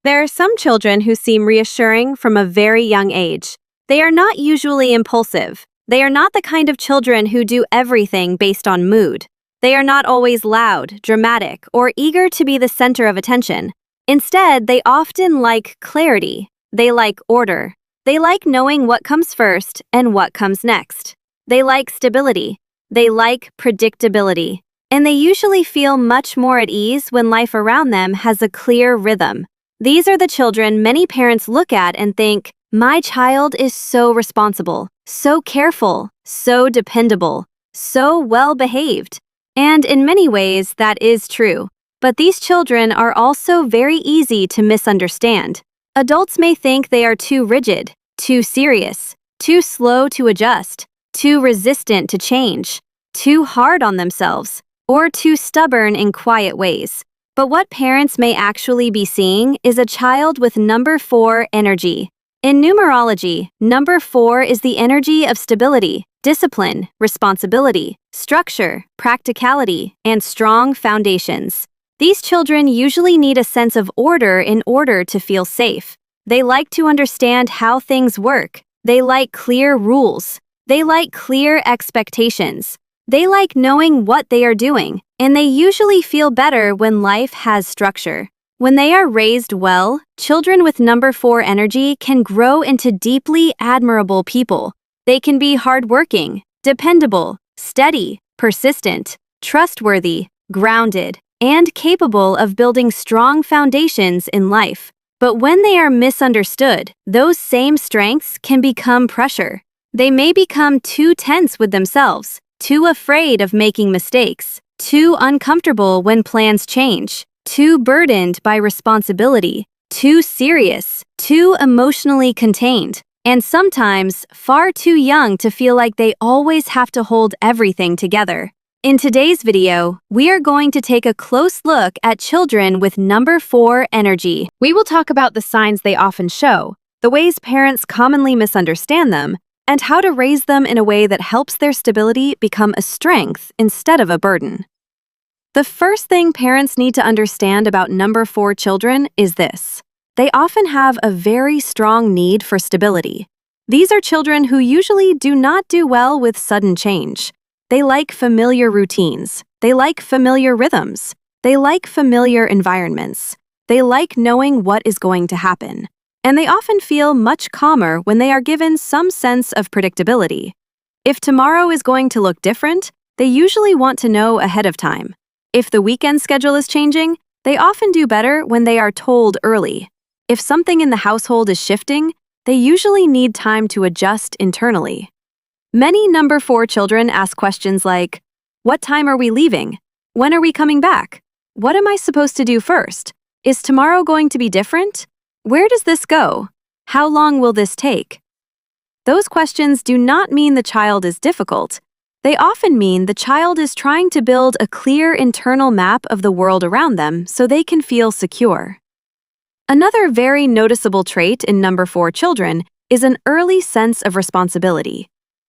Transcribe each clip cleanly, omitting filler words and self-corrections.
There are some children who seem reassuring from a very young age. They are not usually impulsive. They are not the kind of children who do everything based on mood. They are not always loud, dramatic, or eager to be the center of attention. Instead, they often like clarity. They like order. They like knowing what comes first and what comes next. They like stability. They like predictability. And they usually feel much more at ease when life around them has a clear rhythm. These are the children many parents look at and think, my child is so responsible, so careful, so dependable, so well-behaved. And in many ways, that is true. But these children are also very easy to misunderstand. Adults may think they are too rigid, too serious, too slow to adjust, too resistant to change, too hard on themselves, or too stubborn in quiet ways. But what parents may actually be seeing is a child with number 4 energy. In numerology, number 4 is the energy of stability, discipline, responsibility, structure, practicality, and strong foundations. These children usually need a sense of order in order to feel safe. They like to understand how things work. They like clear rules. They like clear expectations. They like knowing what they are doing, and they usually feel better when life has structure. When they are raised well, children with number 4 energy can grow into deeply admirable people. They can be hardworking, dependable, steady, persistent, trustworthy, grounded, and capable of building strong foundations in life. But when they are misunderstood, those same strengths can become pressure. They may become too tense with themselves, too afraid of making mistakes, too uncomfortable when plans change, too burdened by responsibility, too serious, too emotionally contained, and sometimes far too young to feel like they always have to hold everything together. In today's video, we are going to take a close look at children with number 4 energy. We will talk about the signs they often show, the ways parents commonly misunderstand them, and how to raise them in a way that helps their stability become a strength instead of a burden. The first thing parents need to understand about number 4 children is this. They often have a very strong need for stability. These are children who usually do not do well with sudden change. They like familiar routines. They like familiar rhythms. They like familiar environments. They like knowing what is going to happen. And they often feel much calmer when they are given some sense of predictability. If tomorrow is going to look different, they usually want to know ahead of time. If the weekend schedule is changing, they often do better when they are told early. If something in the household is shifting, they usually need time to adjust internally. Many number 4 children ask questions like, what time are we leaving? When are we coming back? What am I supposed to do first? Is tomorrow going to be different? Where does this go? How long will this take? Those questions do not mean the child is difficult. They often mean the child is trying to build a clear internal map of the world around them so they can feel secure. Another very noticeable trait in number 4 children is an early sense of responsibility.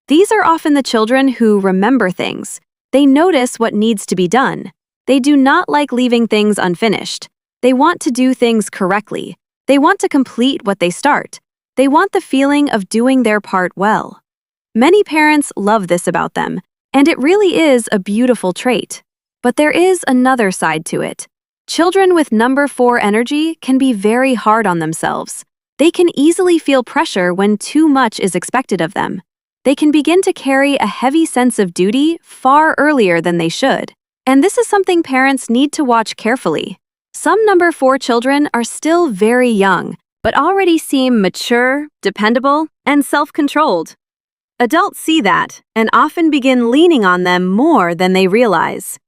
These are often the children who remember things. They notice what needs to be done. They do not like leaving things unfinished. They want to do things correctly. They want to complete what they start. They want the feeling of doing their part well. Many parents love this about them, and it really is a beautiful trait. But there is another side to it. Children with number 4 energy can be very hard on themselves. They can easily feel pressure when too much is expected of them. They can begin to carry a heavy sense of duty far earlier than they should. And this is something parents need to watch carefully. Some number 4 children are still very young, but already seem mature, dependable, and self-controlled. Adults see that and often begin leaning on them more than they realize.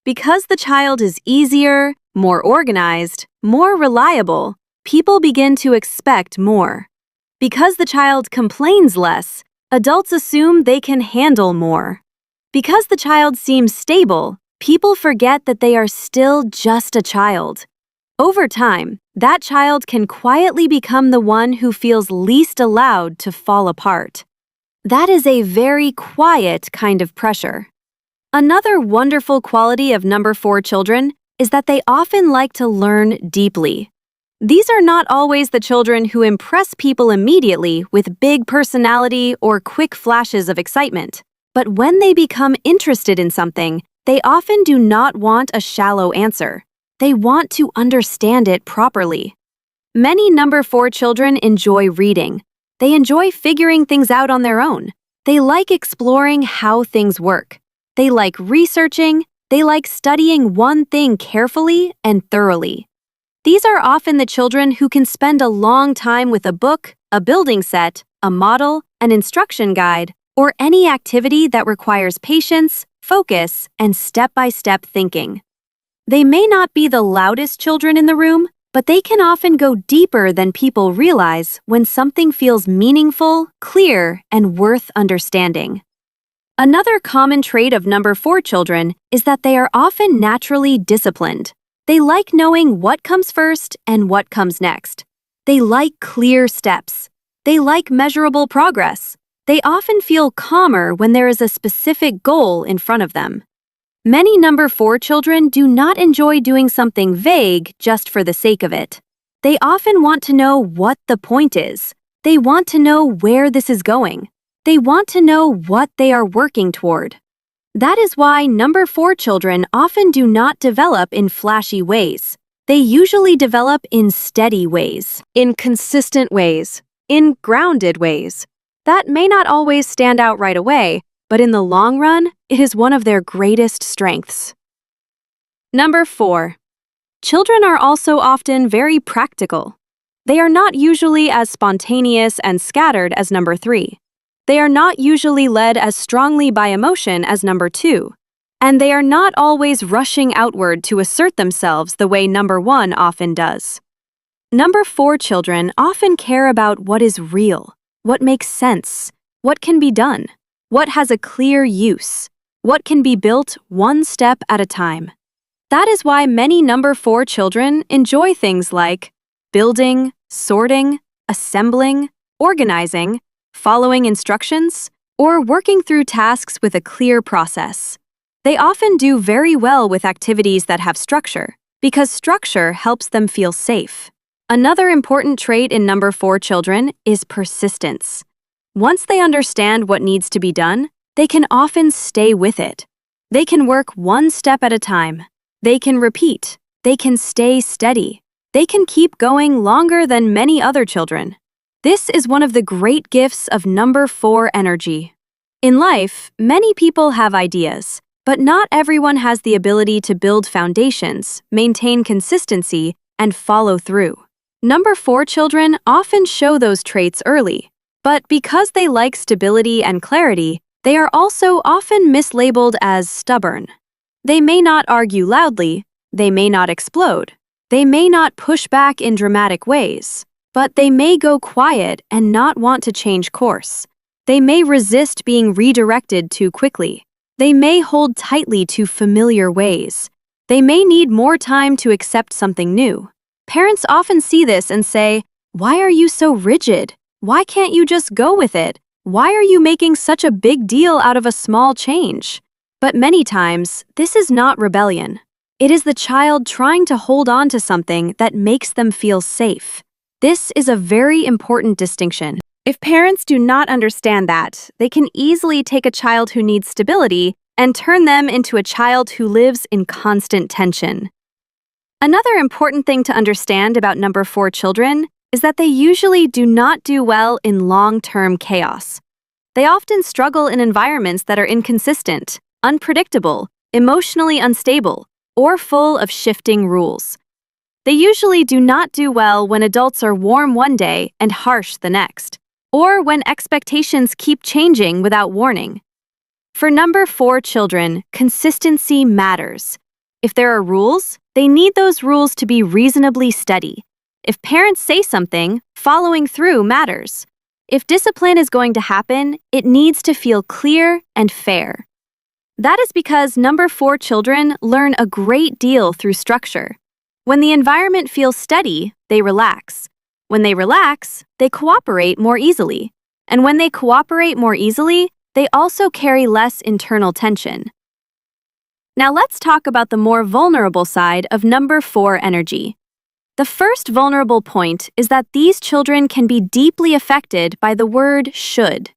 Because the child is easier, more organized, more reliable, people begin to expect more. Because the child complains less, adults assume they can handle more. Because the child seems stable, people forget that they are still just a child. Over time, that child can quietly become the one who feels least allowed to fall apart. That is a very quiet kind of pressure. Another wonderful quality of number 4 children is that they often like to learn deeply. These are not always the children who impress people immediately with big personality or quick flashes of excitement. But when they become interested in something, they often do not want a shallow answer. They want to understand it properly. Many number 4 children enjoy reading. They enjoy figuring things out on their own. They like exploring how things work. They like researching. They like studying one thing carefully and thoroughly. These are often the children who can spend a long time with a book, a building set, a model, an instruction guide, or any activity that requires patience, focus, and step-by-step thinking. They may not be the loudest children in the room, but they can often go deeper than people realize when something feels meaningful, clear, and worth understanding. Another common trait of number 4 children is that they are often naturally disciplined. They like knowing what comes first and what comes next. They like clear steps. They like measurable progress. They often feel calmer when there is a specific goal in front of them. Many number 4 children do not enjoy doing something vague just for the sake of it. They often want to know what the point is. They want to know where this is going. They want to know what they are working toward. That is why number 4 children often do not develop in flashy ways. They usually develop in steady ways, in consistent ways, in grounded ways. That may not always stand out right away, but in the long run, it is one of their greatest strengths. Number 4. Children are also often very practical. They are not usually as spontaneous and scattered as number 3. They are not usually led as strongly by emotion as number 2. And they are not always rushing outward to assert themselves the way number 1 often does. Number 4 children often care about what is real, what makes sense, what can be done, what has a clear use, what can be built one step at a time. That is why many number 4 children enjoy things like building, sorting, assembling, organizing, following instructions, or working through tasks with a clear process. They often do very well with activities that have structure, because structure helps them feel safe. Another important trait in number 4 children is persistence. Once they understand what needs to be done, they can often stay with it. They can work one step at a time. They can repeat. They can stay steady. They can keep going longer than many other children. This is one of the great gifts of number 4 energy. In life, many people have ideas, but not everyone has the ability to build foundations, maintain consistency, and follow through. Number 4 children often show those traits early, but because they like stability and clarity, they are also often mislabeled as stubborn. They may not argue loudly, they may not explode, they may not push back in dramatic ways, but they may go quiet and not want to change course. They may resist being redirected too quickly. They may hold tightly to familiar ways. They may need more time to accept something new. Parents often see this and say, "Why are you so rigid? Why can't you just go with it? Why are you making such a big deal out of a small change?" But many times, this is not rebellion. It is the child trying to hold on to something that makes them feel safe. This is a very important distinction. If parents do not understand that, they can easily take a child who needs stability and turn them into a child who lives in constant tension. Another important thing to understand about number 4 children is that they usually do not do well in long-term chaos. They often struggle in environments that are inconsistent, unpredictable, emotionally unstable, or full of shifting rules. They usually do not do well when adults are warm one day and harsh the next, or when expectations keep changing without warning. For number 4 children, consistency matters. If there are rules, they need those rules to be reasonably steady. If parents say something, following through matters. If discipline is going to happen, it needs to feel clear and fair. That is because number 4 children learn a great deal through structure. When the environment feels steady, they relax. When they relax, they cooperate more easily. And when they cooperate more easily, they also carry less internal tension. Now let's talk about the more vulnerable side of number 4 energy. The first vulnerable point is that these children can be deeply affected by the word should.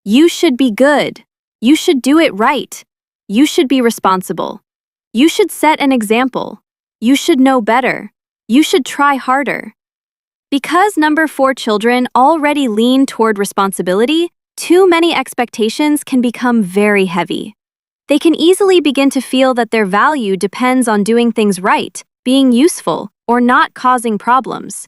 You should be good. You should do it right. You should be responsible. You should set an example. You should know better. You should try harder. Because number 4 children already lean toward responsibility, too many expectations can become very heavy. They can easily begin to feel that their value depends on doing things right, being useful, or not causing problems.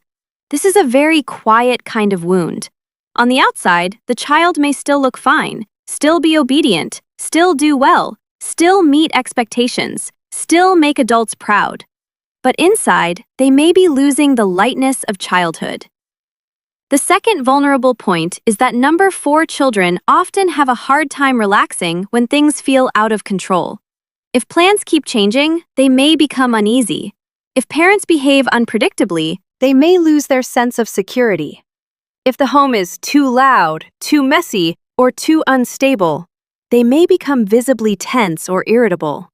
This is a very quiet kind of wound. On the outside, the child may still look fine, still be obedient, still do well, still meet expectations, still make adults proud. But inside, they may be losing the lightness of childhood. The second vulnerable point is that number 4 children often have a hard time relaxing when things feel out of control. If plans keep changing, they may become uneasy. If parents behave unpredictably, they may lose their sense of security. If the home is too loud, too messy, or too unstable, they may become visibly tense or irritable.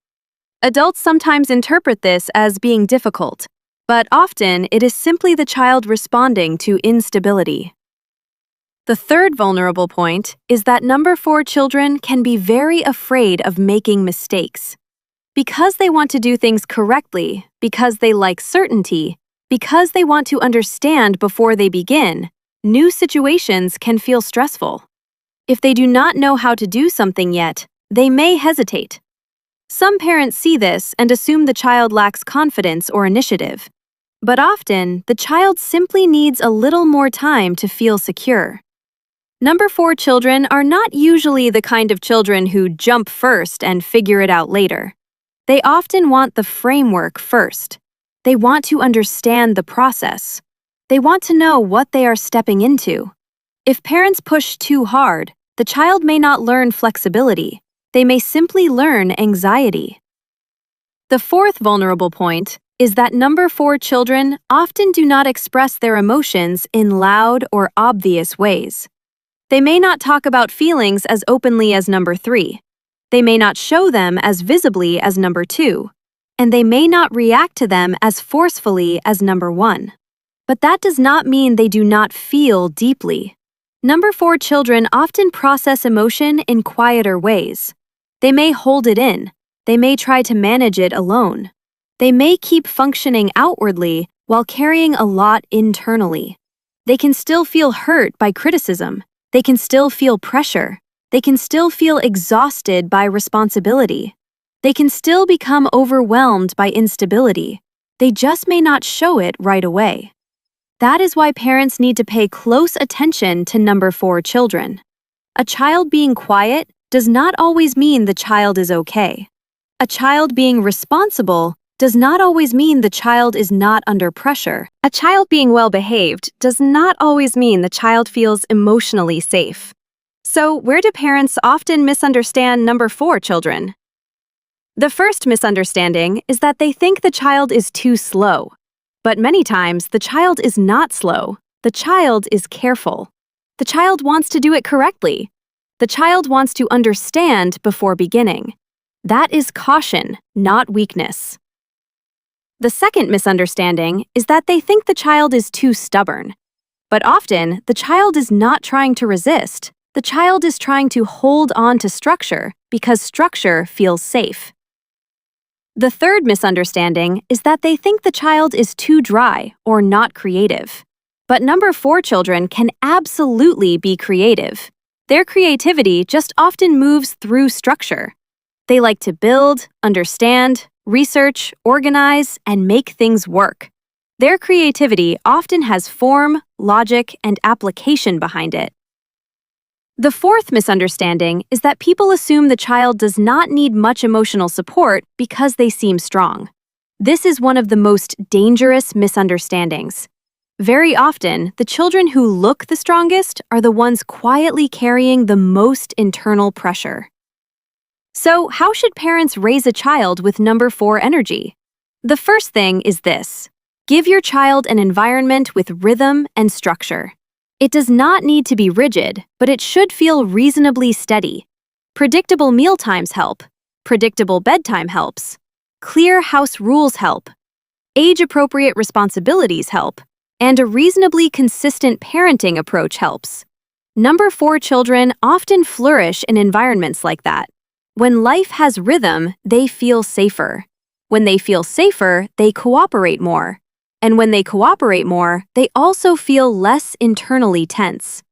Adults sometimes interpret this as being difficult, but often it is simply the child responding to instability. The third vulnerable point is that number 4 children can be very afraid of making mistakes. Because they want to do things correctly, because they like certainty, because they want to understand before they begin, new situations can feel stressful. If they do not know how to do something yet, they may hesitate. Some parents see this and assume the child lacks confidence or initiative. But often, the child simply needs a little more time to feel secure. Number 4 children are not usually the kind of children who jump first and figure it out later. They often want the framework first. They want to understand the process. They want to know what they are stepping into. If parents push too hard, the child may not learn flexibility. They may simply learn anxiety. The fourth vulnerable point is that number 4 children often do not express their emotions in loud or obvious ways. They may not talk about feelings as openly as number 3. They may not show them as visibly as number 2. And they may not react to them as forcefully as number 1. But that does not mean they do not feel deeply. Number 4 children often process emotion in quieter ways. They may hold it in. They may try to manage it alone. They may keep functioning outwardly while carrying a lot internally. They can still feel hurt by criticism. They can still feel pressure. They can still feel exhausted by responsibility. They can still become overwhelmed by instability. They just may not show it right away. That is why parents need to pay close attention to number 4 children. A child being quiet does not always mean the child is okay. A child being responsible does not always mean the child is not under pressure. A child being well-behaved does not always mean the child feels emotionally safe. So, where do parents often misunderstand number 4 children? The first misunderstanding is that they think the child is too slow. But many times, the child is not slow. The child is careful. The child wants to do it correctly. The child wants to understand before beginning. That is caution, not weakness. The second misunderstanding is that they think the child is too stubborn. But often, the child is not trying to resist. The child is trying to hold on to structure because structure feels safe. The third misunderstanding is that they think the child is too dry or not creative. But number 4 children can absolutely be creative. Their creativity just often moves through structure. They like to build, understand, research, organize, and make things work. Their creativity often has form, logic, and application behind it. The fourth misunderstanding is that people assume the child does not need much emotional support because they seem strong. This is one of the most dangerous misunderstandings. Very often, the children who look the strongest are the ones quietly carrying the most internal pressure. So, how should parents raise a child with number 4 energy? The first thing is this: give your child an environment with rhythm and structure. It does not need to be rigid, but it should feel reasonably steady. Predictable meal times help. Predictable bedtime helps. Clear house rules help. Age-appropriate responsibilities help, and a reasonably consistent parenting approach helps. Number 4 children often flourish in environments like that. When life has rhythm, they feel safer. When they feel safer, they cooperate more. And when they cooperate more, they also feel less internally tense.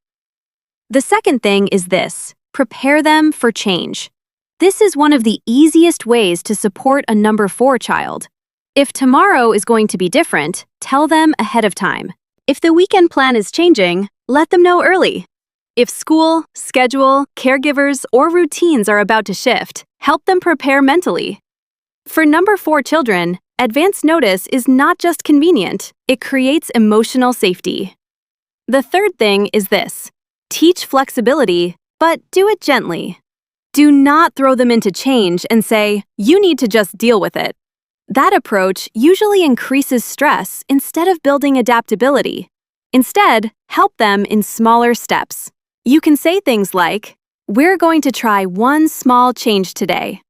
The second thing is this: prepare them for change. This is one of the easiest ways to support a number 4 child. If tomorrow is going to be different, tell them ahead of time. If the weekend plan is changing, let them know early. If school, schedule, caregivers, or routines are about to shift, help them prepare mentally. For number 4 children, advance notice is not just convenient, it creates emotional safety. The third thing is this: teach flexibility, but do it gently. Do not throw them into change and say, "You need to just deal with it." That approach usually increases stress instead of building adaptability. Instead, help them in smaller steps. You can say things like, "We're going to try one small change today.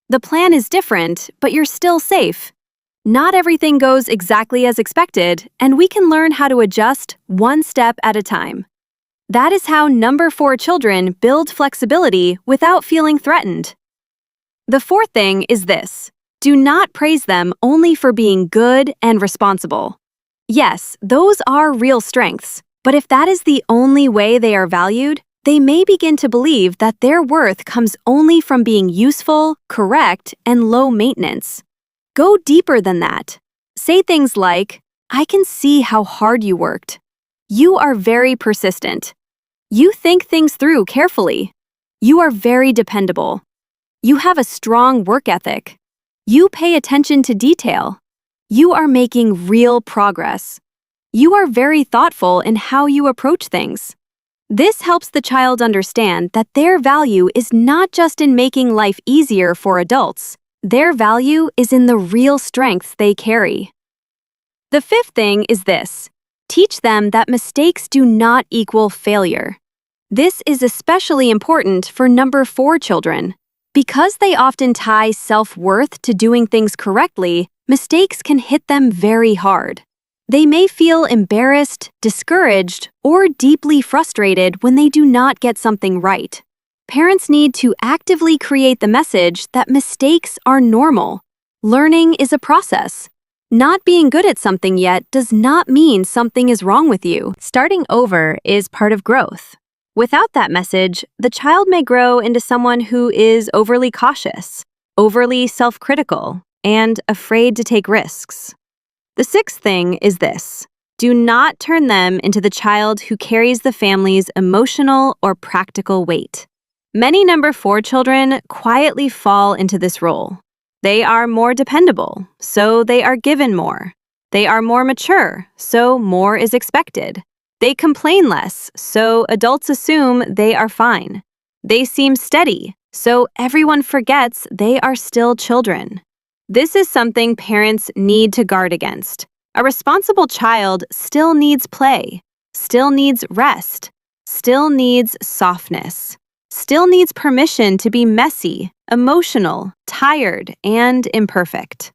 The plan is different, but you're still safe. Not everything goes exactly as expected, and we can learn how to adjust one step at a time." That is how number 4 children build flexibility without feeling threatened. The fourth thing is this: do not praise them only for being good and responsible. Yes, those are real strengths, but if that is the only way they are valued, they may begin to believe that their worth comes only from being useful, correct, and low maintenance. Go deeper than that. Say things like, "I can see how hard you worked. You are very persistent. You think things through carefully. You are very dependable. You have a strong work ethic. You pay attention to detail. You are making real progress. You are very thoughtful in how you approach things." This helps the child understand that their value is not just in making life easier for adults. Their value is in the real strengths they carry. The fifth thing is this: teach them that mistakes do not equal failure. This is especially important for number 4 children. Because they often tie self-worth to doing things correctly, mistakes can hit them very hard. They may feel embarrassed, discouraged, or deeply frustrated when they do not get something right. Parents need to actively create the message that mistakes are normal. Learning is a process. Not being good at something yet does not mean something is wrong with you. Starting over is part of growth. Without that message, the child may grow into someone who is overly cautious, overly self-critical, and afraid to take risks. The sixth thing is this: do not turn them into the child who carries the family's emotional or practical weight. Many number 4 children quietly fall into this role. They are more dependable, so they are given more. They are more mature, so more is expected. They complain less, so adults assume they are fine. They seem steady, so everyone forgets they are still children. This is something parents need to guard against. A responsible child still needs play, still needs rest, still needs softness, still needs permission to be messy, emotional, tired, and imperfect.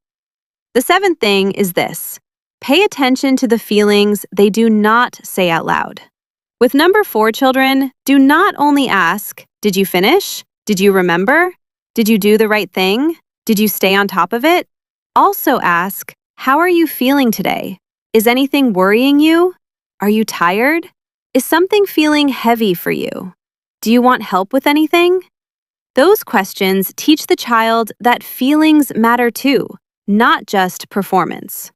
The seventh thing is this: pay attention to the feelings they do not say out loud. With number 4 children, do not only ask, "Did you finish? Did you remember? Did you do the right thing? Did you stay on top of it?" Also ask, "How are you feeling today? Is anything worrying you? Are you tired? Is something feeling heavy for you? Do you want help with anything?" Those questions teach the child that feelings matter too, not just performance.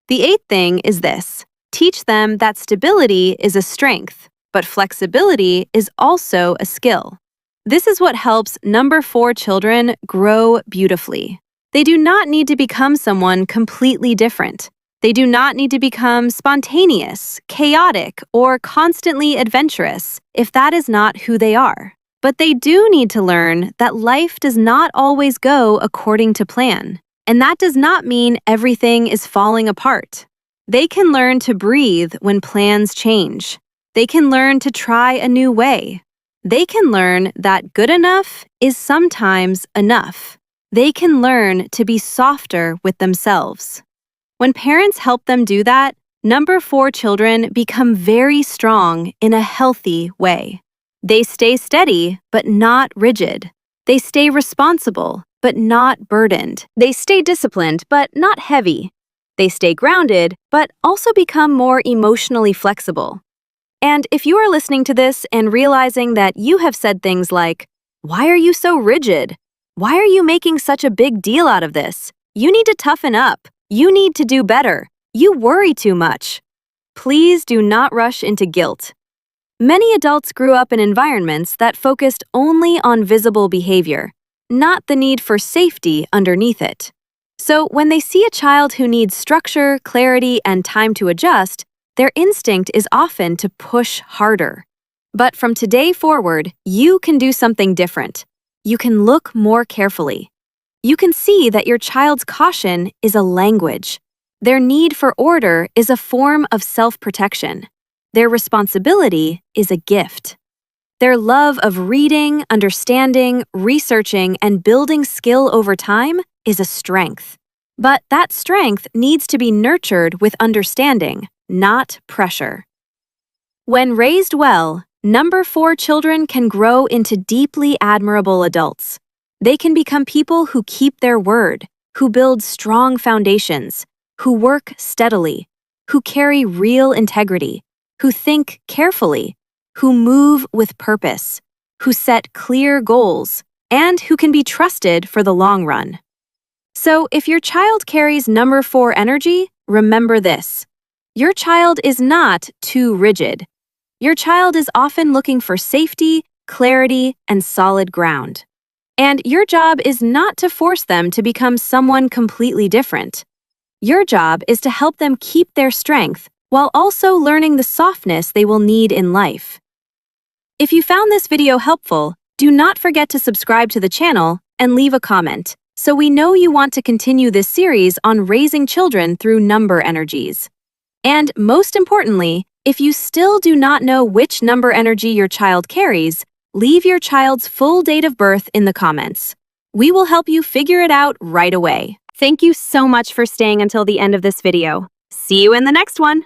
The eighth thing is this: teach them that stability is a strength, but flexibility is also a skill. This is what helps number 4 children grow beautifully. They do not need to become someone completely different. They do not need to become spontaneous, chaotic, or constantly adventurous if that is not who they are. But they do need to learn that life does not always go according to plan. And that does not mean everything is falling apart. They can learn to breathe when plans change. They can learn to try a new way. They can learn that good enough is sometimes enough. They can learn to be softer with themselves. When parents help them do that, number 4 children become very strong in a healthy way. They stay steady, but not rigid. They stay responsible, but not burdened. They stay disciplined, but not heavy. They stay grounded, but also become more emotionally flexible. And if you are listening to this and realizing that you have said things like, "Why are you so rigid? Why are you making such a big deal out of this? You need to toughen up. You need to do better. You worry too much." Please do not rush into guilt. Many adults grew up in environments that focused only on visible behavior, not the need for safety underneath it. So when they see a child who needs structure, clarity, and time to adjust, their instinct is often to push harder. But from today forward, you can do something different. You can look more carefully. You can see that your child's caution is a language. Their need for order is a form of self-protection. Their responsibility is a gift. Their love of reading, understanding, researching, and building skill over time is a strength. But that strength needs to be nurtured with understanding, not pressure. When raised well, number 4 children can grow into deeply admirable adults. They can become people who keep their word, who build strong foundations, who work steadily, who carry real integrity, who think carefully, who move with purpose, who set clear goals, and who can be trusted for the long run. So if your child carries number 4 energy, remember this. Your child is not too rigid. Your child is often looking for safety, clarity, and solid ground. And your job is not to force them to become someone completely different. Your job is to help them keep their strength while also learning the softness they will need in life. If you found this video helpful, do not forget to subscribe to the channel and leave a comment, so we know you want to continue this series on raising children through number energies. And most importantly, if you still do not know which number energy your child carries, leave your child's full date of birth in the comments. We will help you figure it out right away. Thank you so much for staying until the end of this video. See you in the next one!